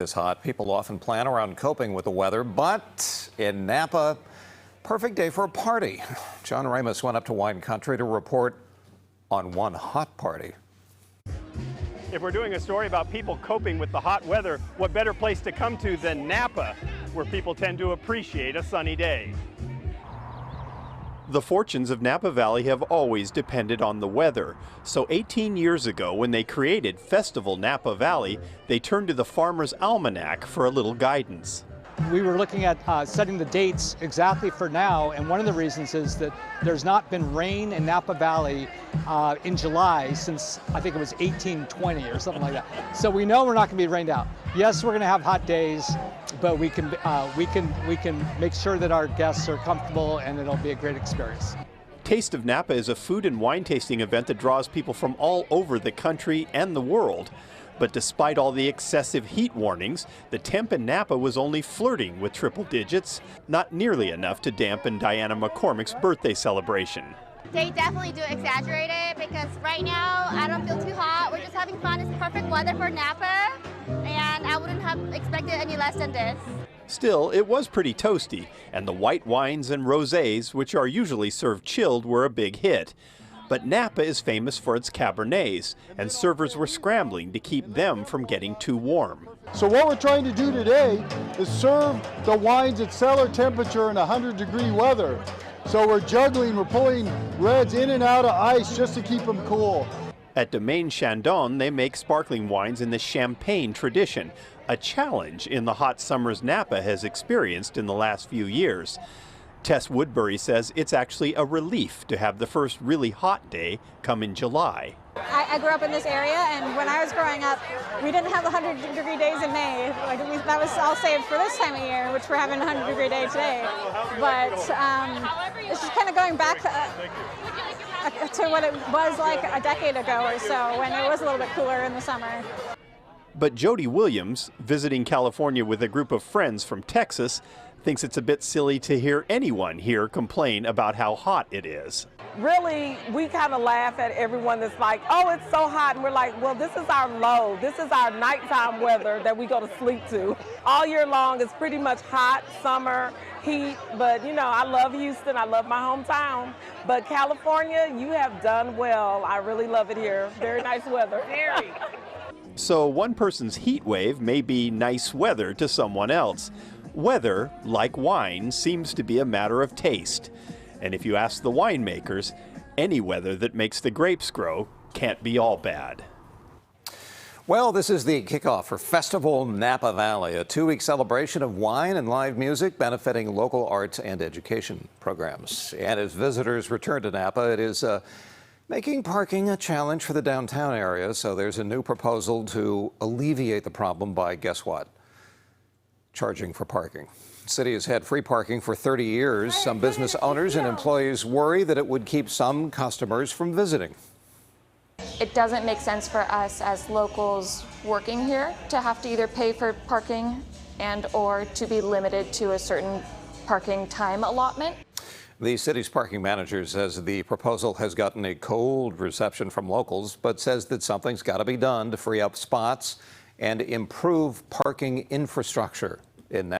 Is hot. People often plan around coping with the weather, but in Napa, perfect day for a party. John Ramos went up to wine country to report on one hot party. If we're doing a story about people coping with the hot weather, what better place to come to than Napa, where people tend to appreciate a sunny day. The fortunes of Napa Valley have always depended on the weather. So 18 years ago, when they created Festival Napa Valley, they turned to the Farmer's Almanac for a little guidance. We were looking at setting the dates exactly for now, and one of the reasons is that there's not been rain in Napa Valley in July since I think it was 1820 or something like that. So we know we're not going to be rained out. Yes, we're going to have hot days, but we can make sure that our guests are comfortable, and it'll be a great experience. Taste of Napa is a food and wine tasting event that draws people from all over the country and the world. But despite all the excessive heat warnings, the temp in Napa was only flirting with triple digits, not nearly enough to dampen Diana McCormick's birthday celebration. They definitely do exaggerate it because right now I don't feel too hot. We're just having fun. It's perfect weather for Napa, and I wouldn't have expected any less than this. Still, it was pretty toasty, and the white wines and rosés, which are usually served chilled, were a big hit. But Napa is famous for its Cabernets, and servers were scrambling to keep them from getting too warm. So what we're trying to do today is serve the wines at cellar temperature in 100-degree weather. So we're juggling, we're pulling reds in and out of ice just to keep them cool. At Domaine Chandon, they make sparkling wines in the champagne tradition, a challenge in the hot summers Napa has experienced in the last few years. Tess Woodbury says it's actually a relief to have the first really hot day come in July. I grew up in this area, and when I was growing up, we didn't have the 100-degree days in May. That was all saved for this time of year, which we're having a 100-degree day today. But it's just kind of going back to what it was like a decade ago or so, when it was a little bit cooler in the summer. But Jody Williams, visiting California with a group of friends from Texas, thinks it's a bit silly to hear anyone here complain about how hot it is. Really, we kind of laugh at everyone that's like, oh, it's so hot, and we're like, well, this is our low. This is our nighttime weather that we go to sleep to. All year long, it's pretty much hot, summer, heat, but you know, I love Houston, I love my hometown, but California, you have done well. I really love it here. Very nice weather. Very. So one person's heat wave may be nice weather to someone else. Weather, like wine, seems to be a matter of taste. And if you ask the winemakers, any weather that makes the grapes grow can't be all bad. Well, this is the kickoff for Festival Napa Valley, a two-week celebration of wine and live music benefiting local arts and education programs. And as visitors return to Napa, it is making parking a challenge for the downtown area. So there's a new proposal to alleviate the problem by, guess what? Charging for parking. The city has had free parking for 30 years. Some business owners and employees worry that it would keep some customers from visiting. It doesn't make sense for us as locals working here to have to either pay for parking and or to be limited to a certain parking time allotment. The city's parking manager says the proposal has gotten a cold reception from locals, but says that something's got to be done to free up spots and improve parking infrastructure in